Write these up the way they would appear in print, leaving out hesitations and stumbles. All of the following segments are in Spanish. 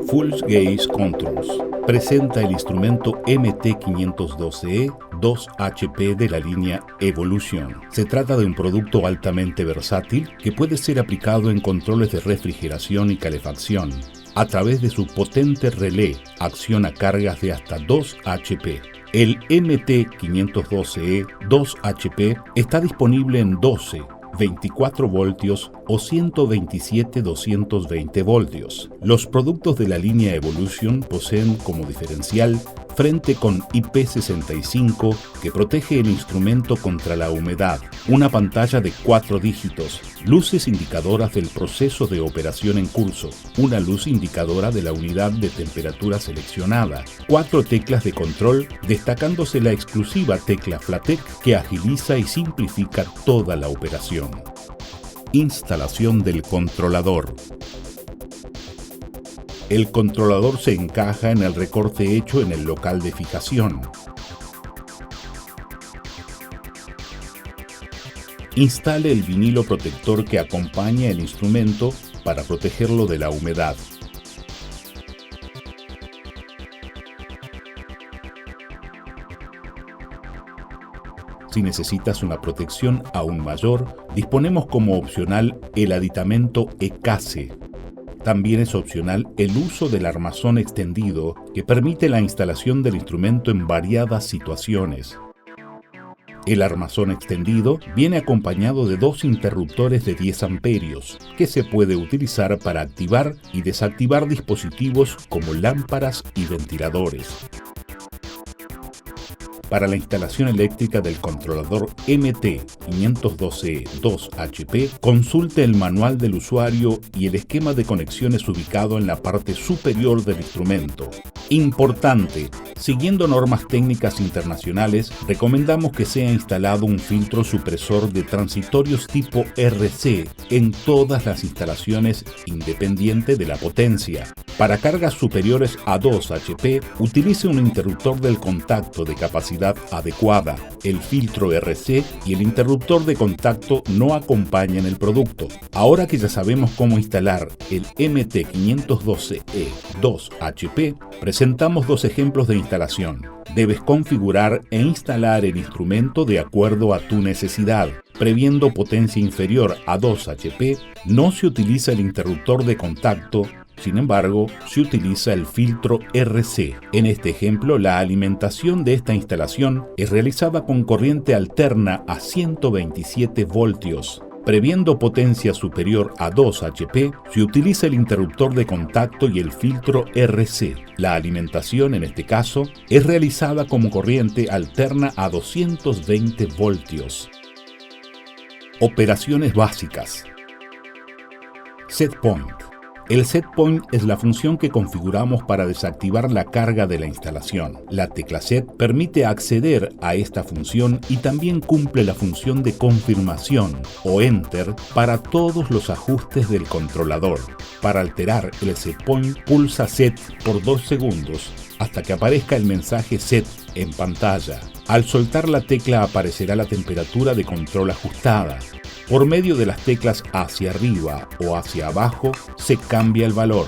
Full Gauge Controls presenta el instrumento MT512E 2HP de la línea Evolution. Se trata de un producto altamente versátil que puede ser aplicado en controles de refrigeración y calefacción. A través de su potente relé, acciona cargas de hasta 2 HP. El MT512E 2HP está disponible en 12, 24 voltios o 127-220 voltios. Los productos de la línea Evolution poseen como diferencial frente con IP65 que protege el instrumento contra la humedad, una pantalla de 4 dígitos, luces indicadoras del proceso de operación en curso, una luz indicadora de la unidad de temperatura seleccionada, 4 teclas de control, destacándose la exclusiva tecla FLATEC que agiliza y simplifica toda la operación. Instalación del controlador. El controlador se encaja en el recorte hecho en el local de fijación. Instale el vinilo protector que acompaña el instrumento para protegerlo de la humedad. Si necesitas una protección aún mayor, disponemos como opcional el aditamento ECASE. También es opcional el uso del armazón extendido que permite la instalación del instrumento en variadas situaciones. El armazón extendido viene acompañado de 2 interruptores de 10 amperios que se puede utilizar para activar y desactivar dispositivos como lámparas y ventiladores. Para la instalación eléctrica del controlador MT512E 2HP, consulte el manual del usuario y el esquema de conexiones ubicado en la parte superior del instrumento. Importante: siguiendo normas técnicas internacionales, recomendamos que sea instalado un filtro supresor de transitorios tipo RC en todas las instalaciones independiente de la potencia. Para cargas superiores a 2 HP, utilice un interruptor del contacto de capacidad adecuada. El filtro RC y el interruptor de contacto no acompañan el producto. Ahora que ya sabemos cómo instalar el MT512E 2HP, presentamos 2 ejemplos de instalación. Debes configurar e instalar el instrumento de acuerdo a tu necesidad. Previendo potencia inferior a 2 HP, no se utiliza el interruptor de contacto. Sin embargo, se utiliza el filtro RC. En este ejemplo, la alimentación de esta instalación es realizada con corriente alterna a 127 voltios. Previendo potencia superior a 2 HP, se utiliza el interruptor de contacto y el filtro RC. La alimentación, en este caso, es realizada como corriente alterna a 220 voltios. Operaciones básicas. Set Point. El set point es la función que configuramos para desactivar la carga de la instalación. La tecla set permite acceder a esta función y también cumple la función de confirmación o enter para todos los ajustes del controlador. Para alterar el set point, pulsa set por 2 segundos hasta que aparezca el mensaje set en pantalla. Al soltar la tecla aparecerá la temperatura de control ajustada. Por medio de las teclas hacia arriba o hacia abajo se cambia el valor.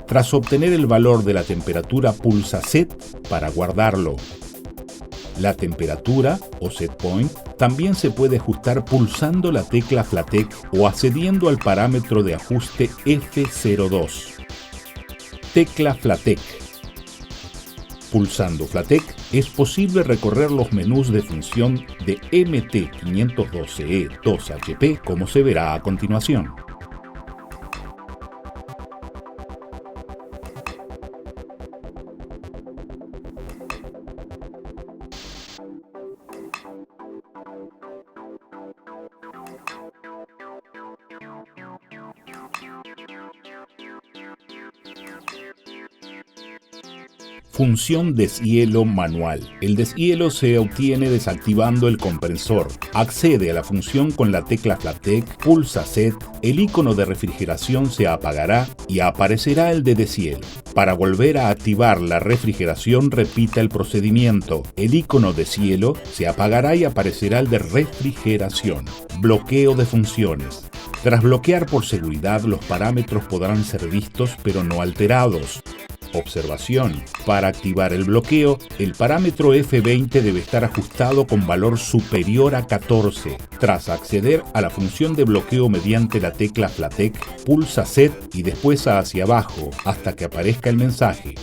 Tras obtener el valor de la temperatura, pulsa Set para guardarlo. La temperatura o set point también se puede ajustar pulsando la tecla FLATEC o accediendo al parámetro de ajuste F02. Tecla FLATEC. Pulsando FLATEC es posible recorrer los menús de función de MT512E 2HP como se verá a continuación. Función deshielo manual. El deshielo se obtiene desactivando el compresor. Accede a la función con la tecla FLATEC, pulsa Set, el icono de refrigeración se apagará y aparecerá el de deshielo. Para volver a activar la refrigeración, repita el procedimiento. El icono deshielo se apagará y aparecerá el de refrigeración. Bloqueo de funciones. Tras bloquear por seguridad, los parámetros podrán ser vistos pero no alterados. Observación. Para activar el bloqueo, el parámetro F20 debe estar ajustado con valor superior a 14. Tras acceder a la función de bloqueo mediante la tecla FLATEC, pulsa Set y después hacia abajo hasta que aparezca el mensaje.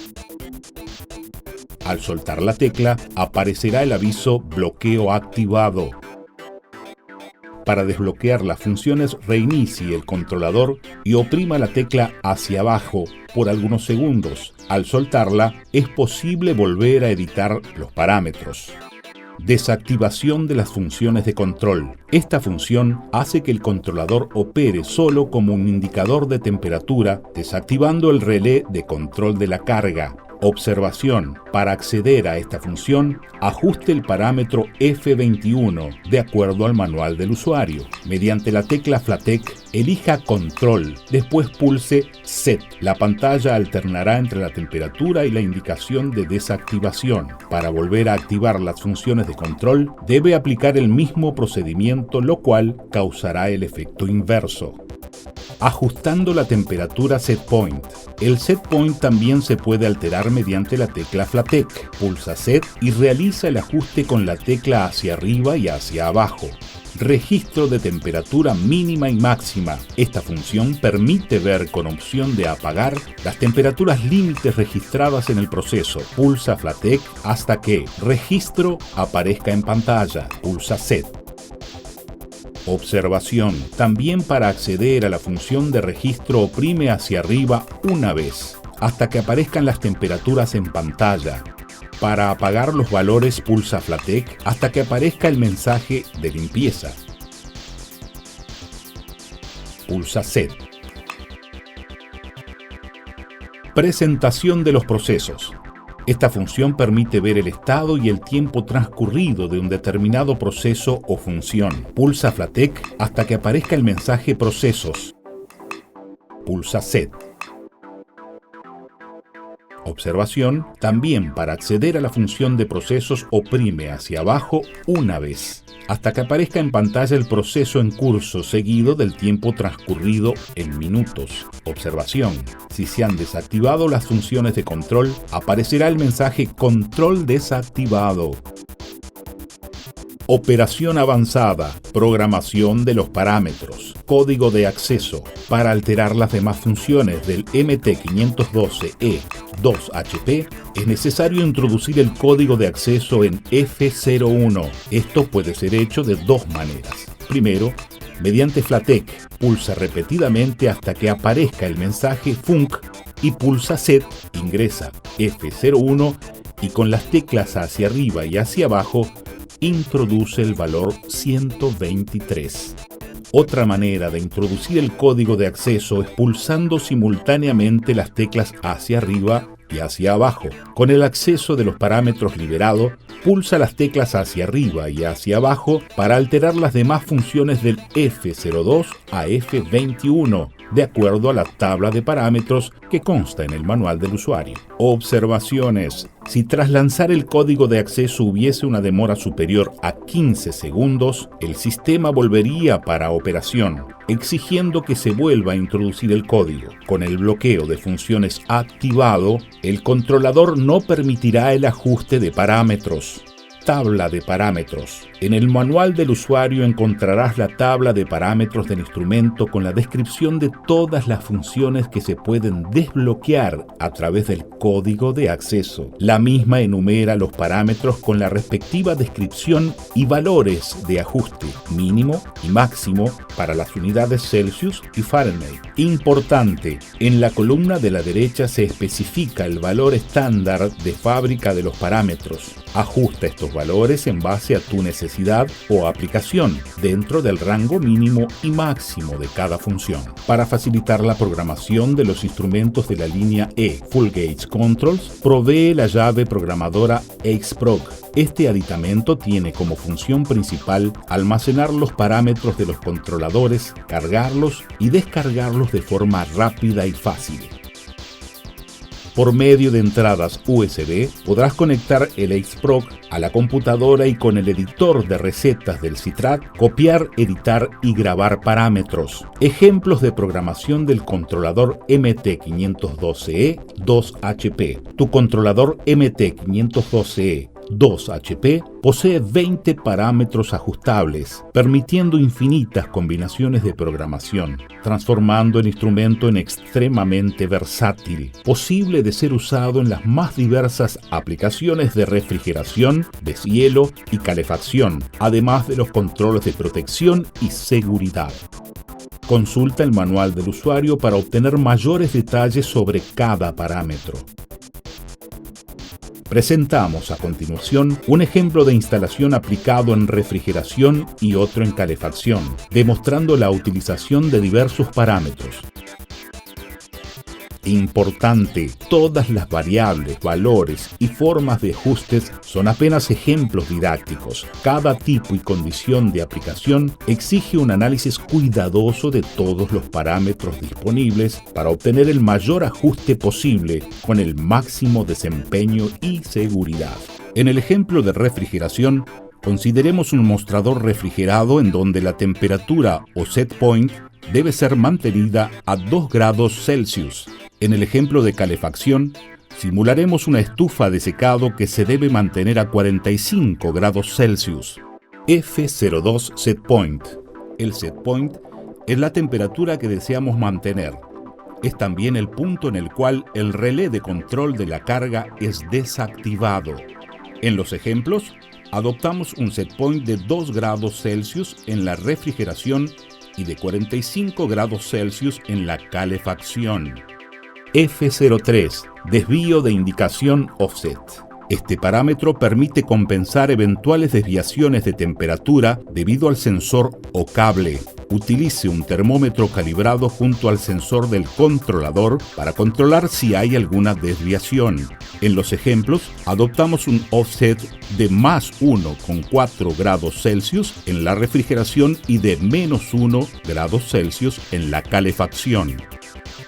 Al soltar la tecla, aparecerá el aviso Bloqueo activado. Para desbloquear las funciones, reinicie el controlador y oprima la tecla hacia abajo por algunos segundos. Al soltarla, es posible volver a editar los parámetros. Desactivación de las funciones de control. Esta función hace que el controlador opere solo como un indicador de temperatura, desactivando el relé de control de la carga. Observación. Para acceder a esta función, ajuste el parámetro F21 de acuerdo al manual del usuario. Mediante la tecla FLATEC, elija Control, después pulse Set. La pantalla alternará entre la temperatura y la indicación de desactivación. Para volver a activar las funciones de control, debe aplicar el mismo procedimiento, lo cual causará el efecto inverso. Ajustando la temperatura Setpoint. El Setpoint también se puede alterar mediante la tecla FLATEC. Pulsa Set y realiza el ajuste con la tecla hacia arriba y hacia abajo. Registro de temperatura mínima y máxima. Esta función permite ver con opción de apagar las temperaturas límites registradas en el proceso. Pulsa FLATEC hasta que Registro aparezca en pantalla. Pulsa Set. Observación. También para acceder a la función de registro oprime hacia arriba una vez, hasta que aparezcan las temperaturas en pantalla. Para apagar los valores pulsa FLATEC hasta que aparezca el mensaje de limpieza. Pulsa Set. Presentación de los procesos. Esta función permite ver el estado y el tiempo transcurrido de un determinado proceso o función. Pulsa FLATEC hasta que aparezca el mensaje Procesos. Pulsa Set. Observación. También para acceder a la función de procesos oprime hacia abajo una vez, hasta que aparezca en pantalla el proceso en curso seguido del tiempo transcurrido en minutos. Observación. Si se han desactivado las funciones de control, aparecerá el mensaje Control desactivado. Operación avanzada. Programación de los parámetros. Código de acceso. Para alterar las demás funciones del MT512E2HP, es necesario introducir el código de acceso en F01. Esto puede ser hecho de dos maneras. Primero, mediante FLATEC, pulsa repetidamente hasta que aparezca el mensaje FUNC y pulsa Set, ingresa F01 y con las teclas hacia arriba y hacia abajo, introduce el valor 123. Otra manera de introducir el código de acceso es pulsando simultáneamente las teclas hacia arriba y hacia abajo. Con el acceso de los parámetros liberado, pulsa las teclas hacia arriba y hacia abajo para alterar las demás funciones del F02 a F21, de acuerdo a la tabla de parámetros que consta en el manual del usuario. Observaciones. Si tras lanzar el código de acceso hubiese una demora superior a 15 segundos, el sistema volvería para operación, exigiendo que se vuelva a introducir el código. Con el bloqueo de funciones activado, el controlador no permitirá el ajuste de parámetros. Tabla de parámetros. En el manual del usuario encontrarás la tabla de parámetros del instrumento con la descripción de todas las funciones que se pueden desbloquear a través del código de acceso. La misma enumera los parámetros con la respectiva descripción y valores de ajuste mínimo y máximo para las unidades Celsius y Fahrenheit. Importante, en la columna de la derecha se especifica el valor estándar de fábrica de los parámetros. Ajusta estos valores en base a tu necesidad o aplicación, dentro del rango mínimo y máximo de cada función. Para facilitar la programación de los instrumentos de la línea E Full Gauge Controls, provee la llave programadora Xprog. Este aditamento tiene como función principal almacenar los parámetros de los controladores, cargarlos y descargarlos de forma rápida y fácil. Por medio de entradas USB podrás conectar el AceProc a la computadora y con el editor de recetas del CITRAC copiar, editar y grabar parámetros. Ejemplos de programación del controlador MT512E 2HP. Tu controlador MT512E 2HP posee 20 parámetros ajustables, permitiendo infinitas combinaciones de programación, transformando el instrumento en extremadamente versátil, posible de ser usado en las más diversas aplicaciones de refrigeración, deshielo y calefacción, además de los controles de protección y seguridad. Consulta el manual del usuario para obtener mayores detalles sobre cada parámetro. Presentamos a continuación un ejemplo de instalación aplicado en refrigeración y otro en calefacción, demostrando la utilización de diversos parámetros. Importante, todas las variables, valores y formas de ajustes son apenas ejemplos didácticos. Cada tipo y condición de aplicación exige un análisis cuidadoso de todos los parámetros disponibles para obtener el mayor ajuste posible con el máximo desempeño y seguridad. En el ejemplo de refrigeración, consideremos un mostrador refrigerado en donde la temperatura o set point debe ser mantenida a 2 grados Celsius. En el ejemplo de calefacción, simularemos una estufa de secado que se debe mantener a 45 grados Celsius. F02 Set Point. El set point es la temperatura que deseamos mantener. Es también el punto en el cual el relé de control de la carga es desactivado. En los ejemplos, adoptamos un set point de 2 grados Celsius en la refrigeración y de 45 grados Celsius en la calefacción. F03, desvío de indicación offset. Este parámetro permite compensar eventuales desviaciones de temperatura debido al sensor o cable. Utilice un termómetro calibrado junto al sensor del controlador para controlar si hay alguna desviación. En los ejemplos, adoptamos un offset de más 1,4 grados Celsius en la refrigeración y de menos 1 grados Celsius en la calefacción.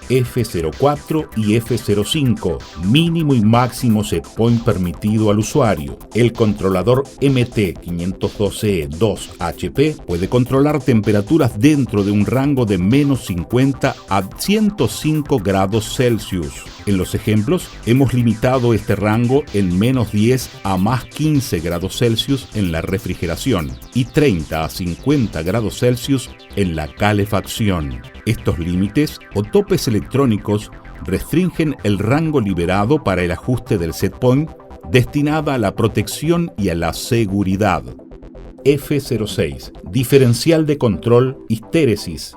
F04 y F05, mínimo y máximo set point permitido al usuario. El controlador MT512E 2HP puede controlar temperaturas dentro de un rango de menos 50 a 105 grados Celsius. En los ejemplos, hemos limitado este rango en menos 10 a más 15 grados Celsius en la refrigeración y 30 a 50 grados Celsius en la calefacción. Estos límites o topes electrónicos restringen el rango liberado para el ajuste del set point destinada a la protección y a la seguridad. F06, diferencial de control histéresis.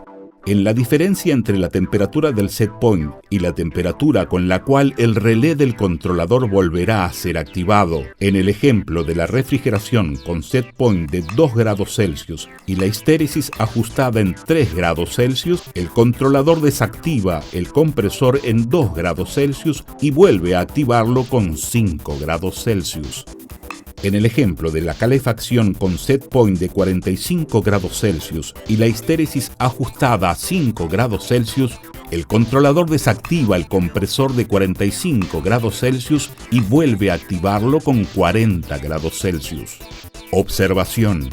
En la diferencia entre la temperatura del set point y la temperatura con la cual el relé del controlador volverá a ser activado, en el ejemplo de la refrigeración con set point de 2 grados Celsius y la histéresis ajustada en 3 grados Celsius, el controlador desactiva el compresor en 2 grados Celsius y vuelve a activarlo con 5 grados Celsius. En el ejemplo de la calefacción con set point de 45 grados Celsius y la histéresis ajustada a 5 grados Celsius, el controlador desactiva el compresor de 45 grados Celsius y vuelve a activarlo con 40 grados Celsius. Observación.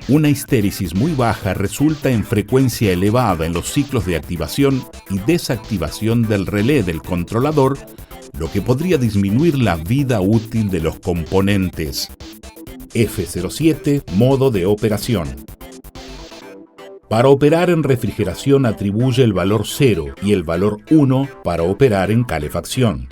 Una histéresis muy baja resulta en frecuencia elevada en los ciclos de activación y desactivación del relé del controlador, lo que podría disminuir la vida útil de los componentes. F07, modo de operación. Para operar en refrigeración atribuye el valor 0 y el valor 1 para operar en calefacción.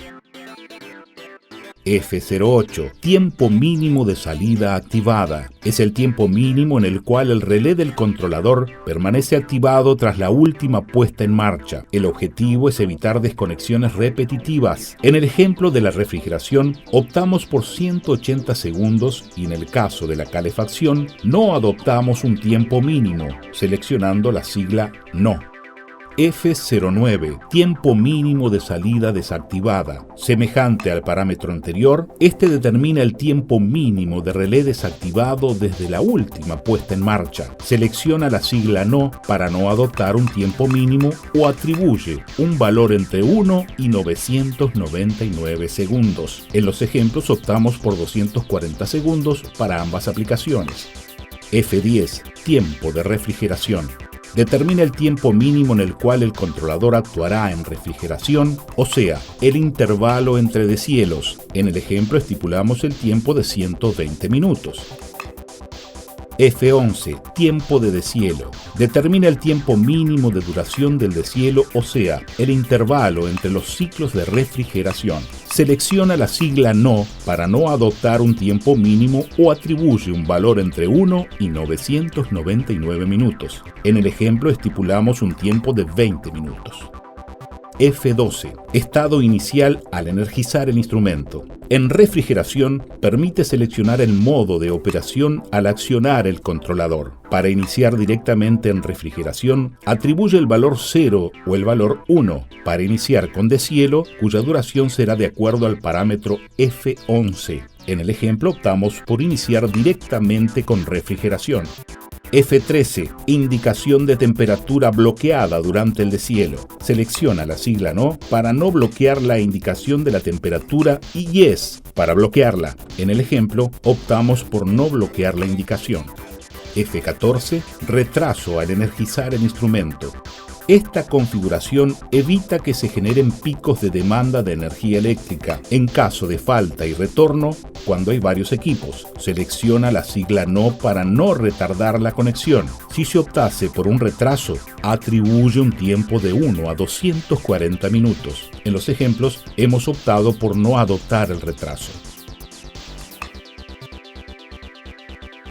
F08, tiempo mínimo de salida activada. Es el tiempo mínimo en el cual el relé del controlador permanece activado tras la última puesta en marcha. El objetivo es evitar desconexiones repetitivas. En el ejemplo de la refrigeración, optamos por 180 segundos y en el caso de la calefacción, no adoptamos un tiempo mínimo, seleccionando la sigla NO. F09, tiempo mínimo de salida desactivada. Semejante al parámetro anterior, este determina el tiempo mínimo de relé desactivado desde la última puesta en marcha. Selecciona la sigla No para no adoptar un tiempo mínimo o atribuye un valor entre 1 y 999 segundos. En los ejemplos optamos por 240 segundos para ambas aplicaciones. F10, tiempo de refrigeración. Determina el tiempo mínimo en el cual el controlador actuará en refrigeración, o sea, el intervalo entre deshielos. En el ejemplo estipulamos el tiempo de 120 minutos. F11, tiempo de deshielo. Determina el tiempo mínimo de duración del deshielo, o sea, el intervalo entre los ciclos de refrigeración. Selecciona la sigla No para no adoptar un tiempo mínimo o atribuye un valor entre 1 y 999 minutos. En el ejemplo estipulamos un tiempo de 20 minutos. F12, estado inicial al energizar el instrumento. En refrigeración, permite seleccionar el modo de operación al accionar el controlador. Para iniciar directamente en refrigeración, atribuye el valor 0 o el valor 1. Para iniciar con deshielo, cuya duración será de acuerdo al parámetro F11. En el ejemplo optamos por iniciar directamente con refrigeración. F13, indicación de temperatura bloqueada durante el deshielo. Selecciona la sigla No para no bloquear la indicación de la temperatura y Yes para bloquearla. En el ejemplo, optamos por no bloquear la indicación. F14, retraso al energizar el instrumento. Esta configuración evita que se generen picos de demanda de energía eléctrica en caso de falta y retorno cuando hay varios equipos. Selecciona la sigla No para no retardar la conexión. Si se optase por un retraso, atribuye un tiempo de 1 a 240 minutos. En los ejemplos, hemos optado por no adoptar el retraso.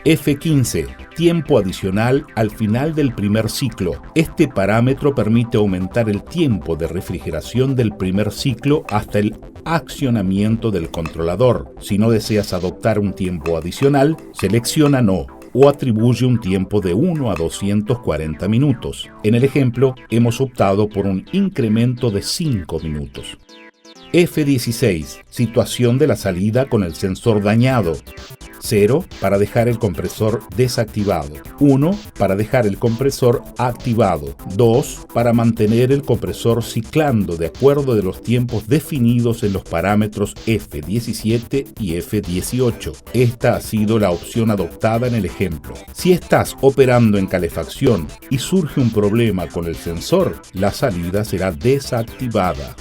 F15, tiempo adicional al final del primer ciclo. Este parámetro permite aumentar el tiempo de refrigeración del primer ciclo hasta el accionamiento del controlador. Si no deseas adoptar un tiempo adicional, selecciona No o atribuye un tiempo de 1 a 240 minutos. En el ejemplo, hemos optado por un incremento de 5 minutos. F16, situación de la salida con el sensor dañado. 0 para dejar el compresor desactivado. 1 para dejar el compresor activado. 2 para mantener el compresor ciclando de acuerdo de los tiempos definidos en los parámetros F17 y F18. Esta ha sido la opción adoptada en el ejemplo. Si estás operando en calefacción y surge un problema con el sensor, la salida será desactivada.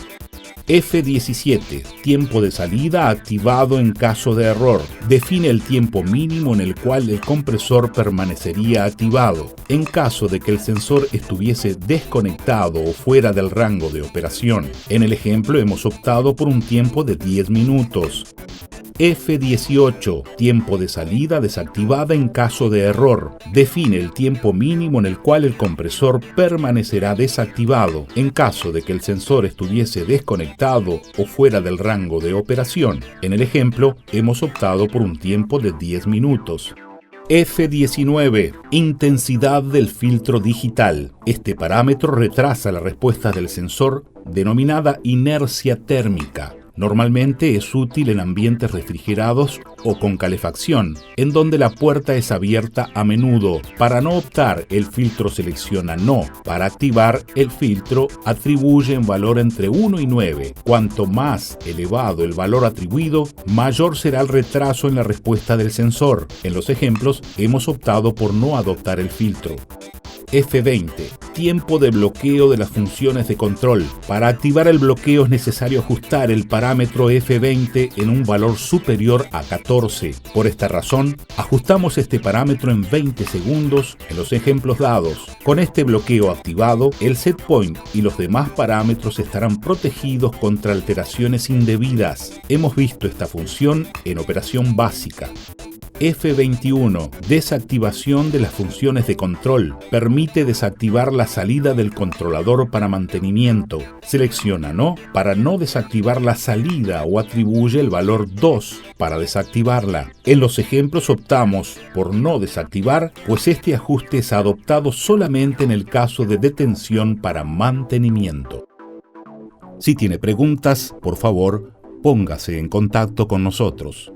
F17, tiempo de salida activado en caso de error. Define el tiempo mínimo en el cual el compresor permanecería activado, en caso de que el sensor estuviese desconectado o fuera del rango de operación. En el ejemplo hemos optado por un tiempo de 10 minutos. F18, tiempo de salida desactivada en caso de error. Define el tiempo mínimo en el cual el compresor permanecerá desactivado en caso de que el sensor estuviese desconectado o fuera del rango de operación. En el ejemplo, hemos optado por un tiempo de 10 minutos. F19, intensidad del filtro digital. Este parámetro retrasa la respuesta del sensor, denominada inercia térmica. Normalmente es útil en ambientes refrigerados o con calefacción, en donde la puerta es abierta a menudo. Para no optar, el filtro selecciona No. Para activar, el filtro atribuye un valor entre 1 y 9. Cuanto más elevado el valor atribuido, mayor será el retraso en la respuesta del sensor. En los ejemplos, hemos optado por no adoptar el filtro. F20, tiempo de bloqueo de las funciones de control. Para activar el bloqueo es necesario ajustar el parámetro F20 en un valor superior a 14. Por esta razón, ajustamos este parámetro en 20 segundos en los ejemplos dados. Con este bloqueo activado, el set point y los demás parámetros estarán protegidos contra alteraciones indebidas. Hemos visto esta función en operación básica. F21. Desactivación de las funciones de control. Permite desactivar la salida del controlador para mantenimiento. Selecciona No para no desactivar la salida o atribuye el valor 2 para desactivarla. En los ejemplos optamos por no desactivar, pues este ajuste es adoptado solamente en el caso de detención para mantenimiento. Si tiene preguntas, por favor, póngase en contacto con nosotros.